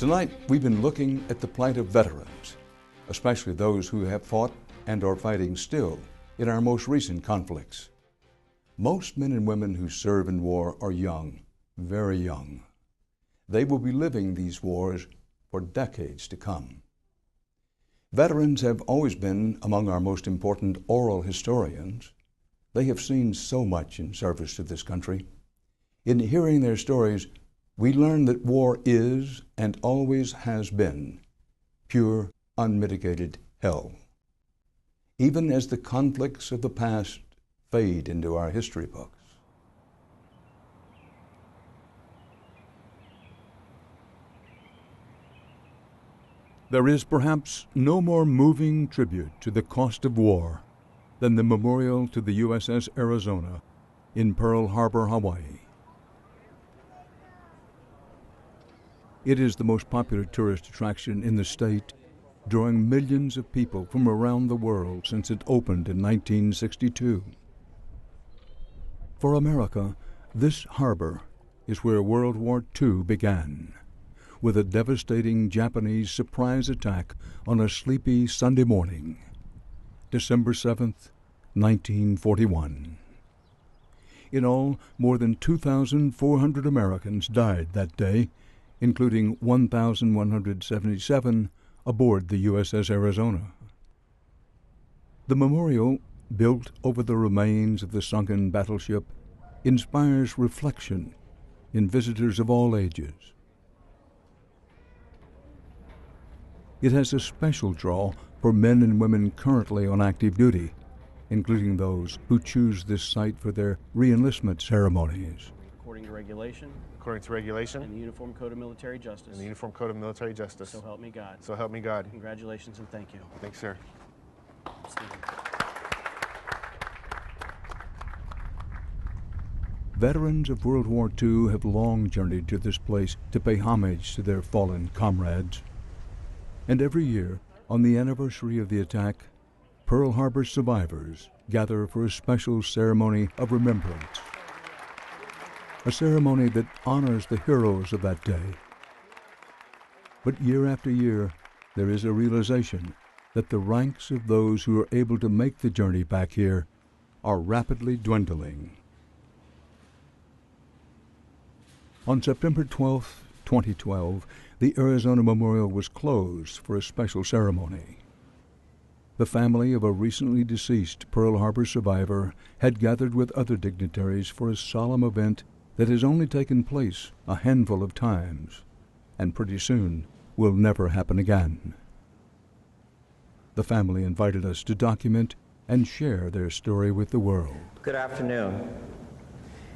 Tonight, we've been looking at the plight of veterans, especially those who have fought and are fighting still in our most recent conflicts. Most men and women who serve in war are young, very young. They will be living these wars for decades to come. Veterans have always been among our most important oral historians. They have seen so much in service to this country. In hearing their stories, we learn that war is and always has been pure, unmitigated hell. Even as the conflicts of the past fade into our history books. There is perhaps no more moving tribute to the cost of war than the memorial to the USS Arizona in Pearl Harbor, Hawaii. It is the most popular tourist attraction in the state, drawing millions of people from around the world since it opened in 1962. For America, this harbor is where World War II began, with a devastating Japanese surprise attack on a sleepy Sunday morning, December 7th, 1941. In all, more than 2,400 Americans died that day, including 1,177 aboard the USS Arizona. The memorial, built over the remains of the sunken battleship, inspires reflection in visitors of all ages. It has a special draw for men and women currently on active duty, including those who choose this site for their re-enlistment ceremonies. According to regulation. According to regulation. And the Uniform Code of Military Justice. And the Uniform Code of Military Justice. So help me God. So help me God. Congratulations and thank you. Thanks, sir. Stephen. Veterans of World War II have long journeyed to this place to pay homage to their fallen comrades. And every year, on the anniversary of the attack, Pearl Harbor survivors gather for a special ceremony of remembrance. A ceremony that honors the heroes of that day. But year after year, there is a realization that the ranks of those who are able to make the journey back here are rapidly dwindling. On September 12, 2012, the Arizona Memorial was closed for a special ceremony. The family of a recently deceased Pearl Harbor survivor had gathered with other dignitaries for a solemn event that has only taken place a handful of times, and pretty soon will never happen again. The family invited us to document and share their story with the world. Good afternoon,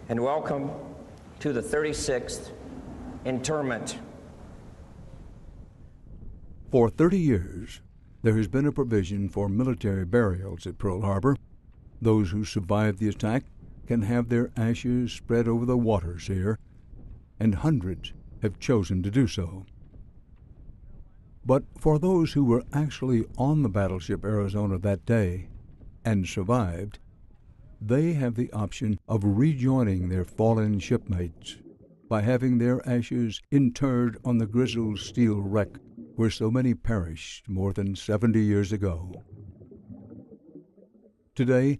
and welcome to the 36th interment. For 30 years, there has been a provision for military burials at Pearl Harbor. Those who survived the attack can have their ashes spread over the waters here, and hundreds have chosen to do so. But for those who were actually on the battleship Arizona that day and survived, they have the option of rejoining their fallen shipmates by having their ashes interred on the grizzled steel wreck where so many perished more than 70 years ago. Today,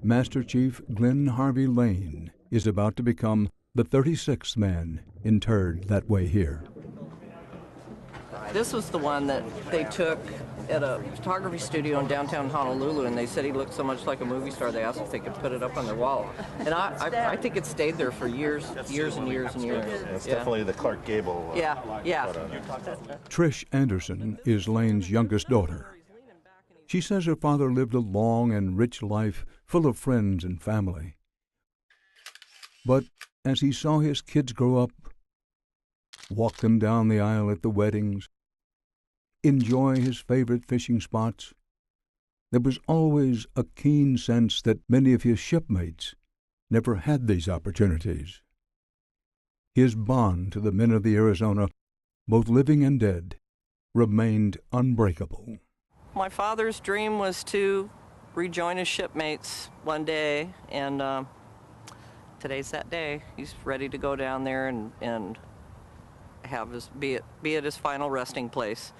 Master Chief Glenn Harvey Lane is about to become the 36th man interred that way here. This was the one that they took at a photography studio in downtown Honolulu, and they said he looked so much like a movie star, they asked if they could put it up on their wall. And I think it stayed there for years and years and years. It's definitely the Clark Gable. Yeah. Trish Anderson is Lane's youngest daughter. She says her father lived a long and rich life full of friends and family. But as he saw his kids grow up, walk them down the aisle at the weddings, enjoy his favorite fishing spots, there was always a keen sense that many of his shipmates never had these opportunities. His bond to the men of the Arizona, both living and dead, remained unbreakable. My father's dream was to rejoin his shipmates one day, and today's that day. He's ready to go down there and be at his final resting place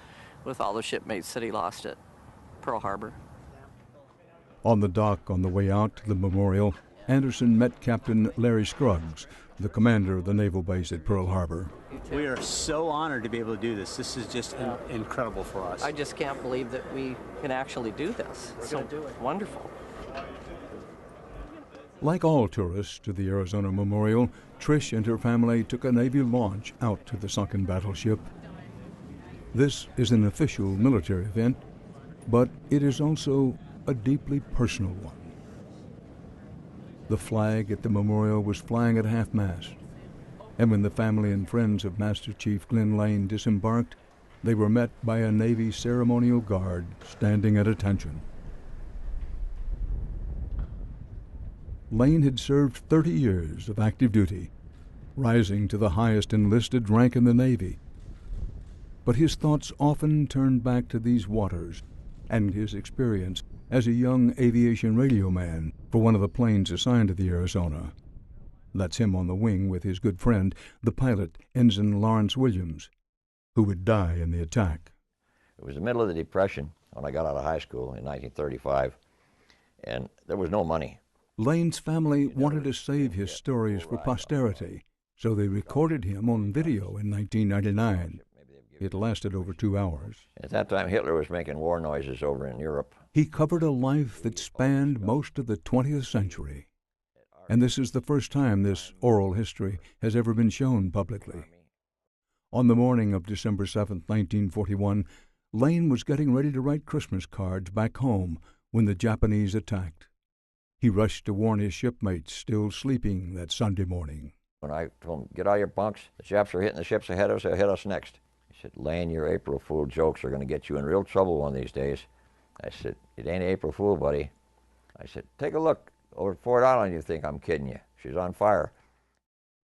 with all the shipmates that he lost at Pearl Harbor. On the dock on the way out to the memorial, Anderson met Captain Larry Scruggs, the commander of the naval base at Pearl Harbor. We are so honored to be able to do this. This is just incredible for us. I just can't believe that we can actually do this. It's so wonderful. Like all tourists to the Arizona Memorial, Trish and her family took a Navy launch out to the sunken battleship. This is an official military event, but it is also a deeply personal one. The flag at the memorial was flying at half-mast, and when the family and friends of Master Chief Glenn Lane disembarked, they were met by a Navy ceremonial guard standing at attention. Lane had served 30 years of active duty, rising to the highest enlisted rank in the Navy. But his thoughts often turned back to these waters and his experience as a young aviation radio man for one of the planes assigned to the Arizona. That's him on the wing with his good friend, the pilot, Ensign Lawrence Williams, who would die in the attack. It was the middle of the Depression when I got out of high school in 1935, and there was no money. Lane's family wanted to save his stories for posterity, so they recorded him on video in 1999. It lasted over 2 hours. At that time, Hitler was making war noises over in Europe. He covered a life that spanned most of the 20th century. And this is the first time this oral history has ever been shown publicly. On the morning of December 7, 1941, Lane was getting ready to write Christmas cards back home when the Japanese attacked. He rushed to warn his shipmates still sleeping that Sunday morning. When I told them, get out of your bunks, the Japs are hitting the ships ahead of us, they'll hit us next. He said, Lane, your April Fool jokes are going to get you in real trouble one of these days. I said, it ain't April Fool, buddy. I said, take a look over at Ford Island, you think I'm kidding you. She's on fire.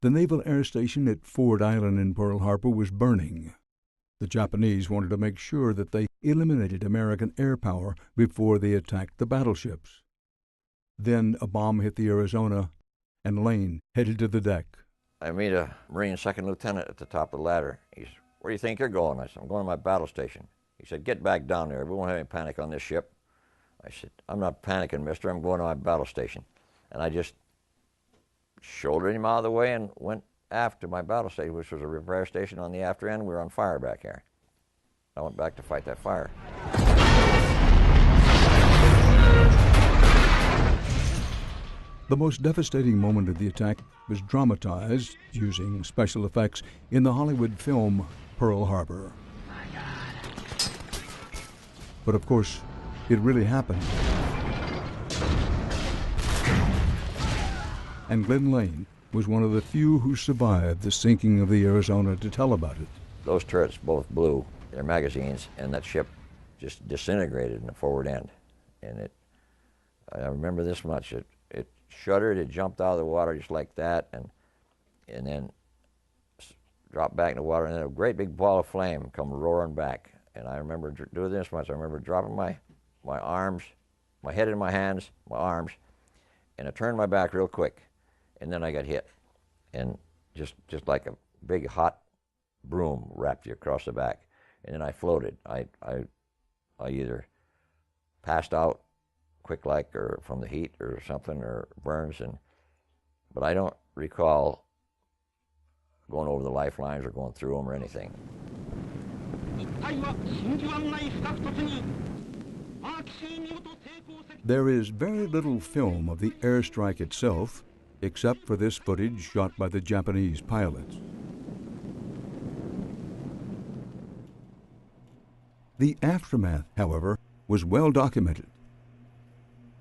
The Naval Air Station at Ford Island in Pearl Harbor was burning. The Japanese wanted to make sure that they eliminated American air power before they attacked the battleships. Then a bomb hit the Arizona, and Lane headed to the deck. I meet a Marine second lieutenant at the top of the ladder. He said, where do you think you're going? I said, I'm going to my battle station. He said, get back down there. We won't have any panic on this ship. I said, I'm not panicking, mister. I'm going to my battle station. And I just shouldered him out of the way and went aft to my battle station, which was a repair station on the after end. We were on fire back here. I went back to fight that fire. The most devastating moment of the attack was dramatized using special effects in the Hollywood film Pearl Harbor. But of course, it really happened. And Glenn Lane was one of the few who survived the sinking of the Arizona to tell about it. Those turrets both blew their magazines, and that ship just disintegrated in the forward end. And I remember this much. It shuddered, it jumped out of the water just like that, and then dropped back in the water, and then a great big ball of flame come roaring back. And I remember doing this much. I remember dropping my arms, my head in my hands, my arms, and I turned my back real quick, and then I got hit. And just like a big hot broom wrapped you across the back. And then I floated. I either passed out quick like, or from the heat or something, or burns, but I don't recall going over the lifelines or going through them or anything. There is very little film of the airstrike itself, except for this footage shot by the Japanese pilots. The aftermath, however, was well documented.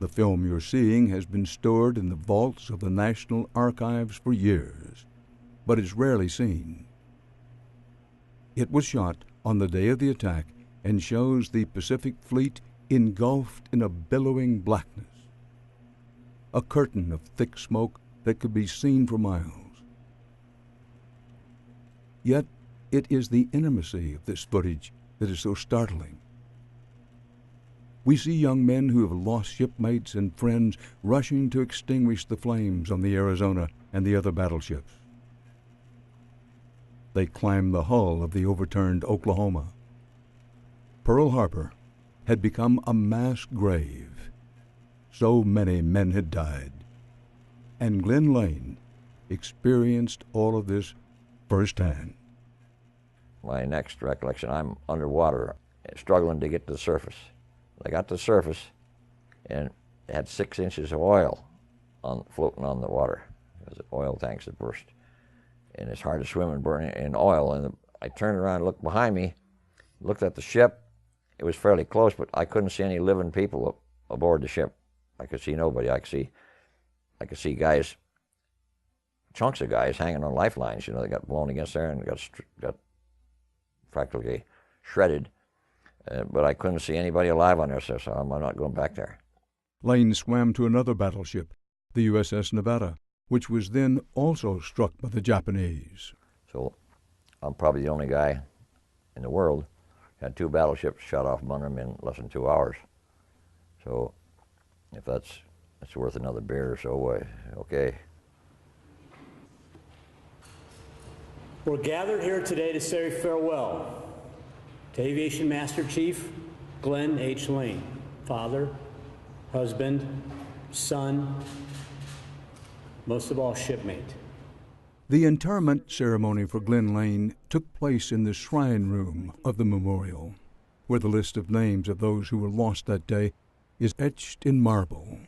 The film you're seeing has been stored in the vaults of the National Archives for years, but is rarely seen. It was shot on the day of the attack and shows the Pacific Fleet engulfed in a billowing blackness, a curtain of thick smoke that could be seen for miles. Yet it is the intimacy of this footage that is so startling. We see young men who have lost shipmates and friends rushing to extinguish the flames on the Arizona and the other battleships. they climbed the hull of the overturned Oklahoma. Pearl Harbor had become a mass grave. So many men had died. And Glenn Lane experienced all of this firsthand. My next recollection, I'm underwater, struggling to get to the surface. I got to the surface, and it had 6 inches of oil floating on the water, because the oil tanks had burst. And it's hard to swim and burn in oil. And I turned around and looked behind me, looked at the ship. It was fairly close, but I couldn't see any living people aboard the ship. I could see nobody. I could see guys, chunks of guys hanging on lifelines. You know, they got blown against there and got practically shredded. But I couldn't see anybody alive on there, so I'm not going back there. Lane swam to another battleship, the USS Nevada, which was then also struck by the Japanese. So I'm probably the only guy in the world who had 2 battleships shot off from under him in less than 2 hours. So if that's worth another beer or so, okay. We're gathered here today to say farewell to Aviation Master Chief Glenn H. Lane, father, husband, son, most of all, shipmate. The interment ceremony for Glenn Lane took place in the shrine room of the memorial, where the list of names of those who were lost that day is etched in marble.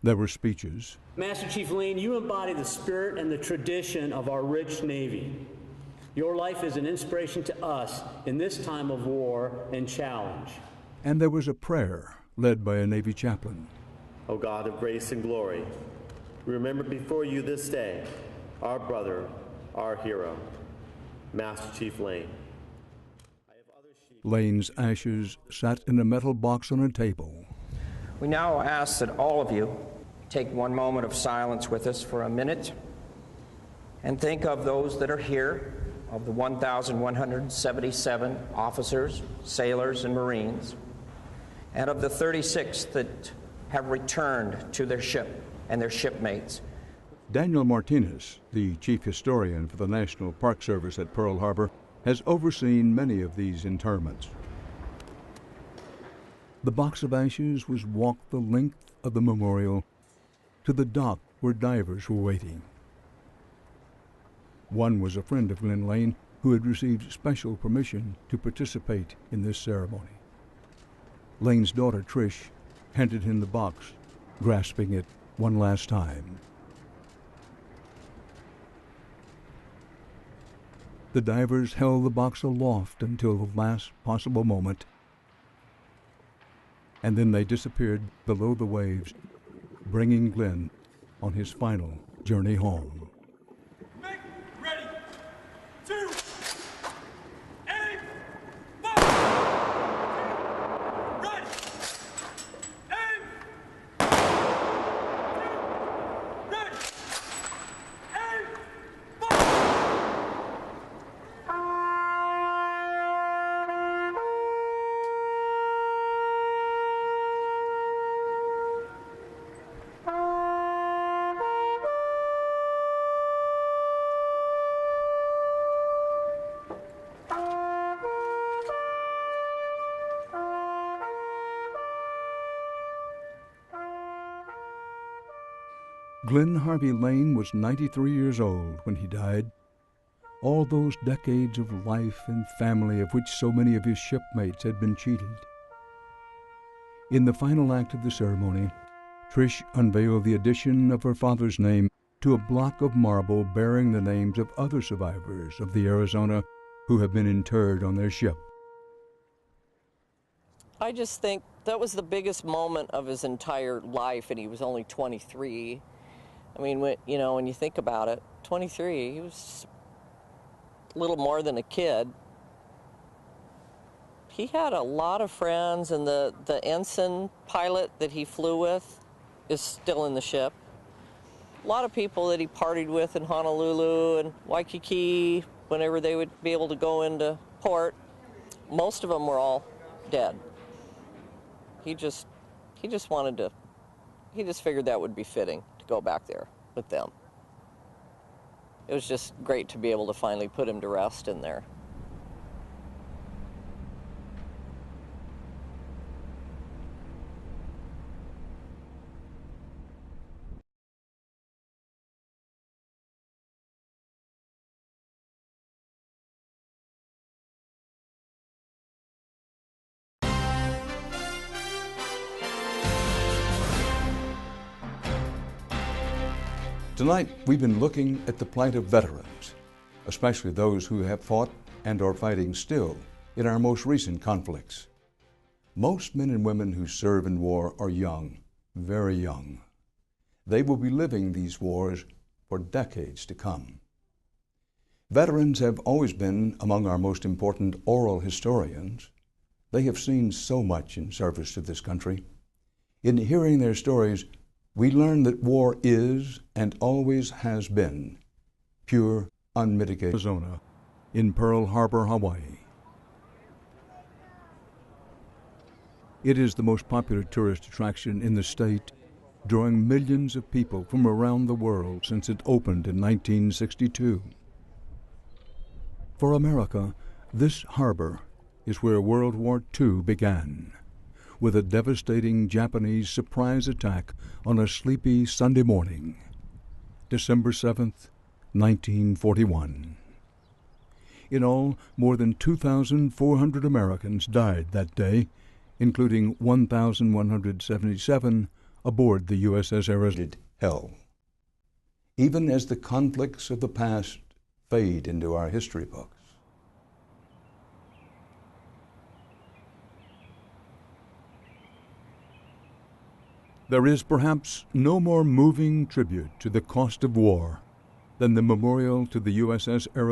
There were speeches. Master Chief Lane, you embody the spirit and the tradition of our rich Navy. Your life is an inspiration to us in this time of war and challenge. And there was a prayer led by a Navy chaplain. O God of grace and glory, we remember before you this day our brother, our hero, Master Chief Lane. Lane's ashes sat in a metal box on a table. We now ask that all of you take one moment of silence with us for a minute and think of those that are here, of the 1,177 officers, sailors, and Marines, and of the 36 that have returned to their ship and their shipmates. Daniel Martinez, the chief historian for the National Park Service at Pearl Harbor, has overseen many of these interments. The box of ashes was walked the length of the memorial to the dock where divers were waiting. One was a friend of Glenn Lane who had received special permission to participate in this ceremony. Lane's daughter, Trish, handed him the box, grasping it one last time. The divers held the box aloft until the last possible moment, and then they disappeared below the waves, bringing Glenn on his final journey home. Make ready, 2, aim, fire! Ready, aim, 2, ready, aim, fire! Glenn Harvey Lane was 93 years old when he died. All those decades of life and family of which so many of his shipmates had been cheated. In the final act of the ceremony, Trish unveiled the addition of her father's name to a block of marble bearing the names of other survivors of the Arizona who have been interred on their ship. I just think that was the biggest moment of his entire life, and he was only 23. I mean, when you think about it, 23, he was a little more than a kid. He had a lot of friends, and the ensign pilot that he flew with is still in the ship. A lot of people that he partied with in Honolulu and Waikiki, whenever they would be able to go into port, most of them were all dead. He just figured that would be fitting to go back there with them. It was just great to be able to finally put him to rest in there. Tonight, we've been looking at the plight of veterans, especially those who have fought and are fighting still in our most recent conflicts. Most men and women who serve in war are young, very young. They will be living these wars for decades to come. Veterans have always been among our most important oral historians. They have seen so much in service to this country. In hearing their stories, we learn that war is and always has been pure, unmitigated. Arizona, in Pearl Harbor, Hawaii. It is the most popular tourist attraction in the state, drawing millions of people from around the world since it opened in 1962. For America, this harbor is where World War II began, with a devastating Japanese surprise attack on a sleepy Sunday morning, December 7th, 1941. In all, more than 2,400 Americans died that day, including 1,177 aboard the USS Arizona. Hell. Even as the conflicts of the past fade into our history books, there is perhaps no more moving tribute to the cost of war than the memorial to the USS Arizona.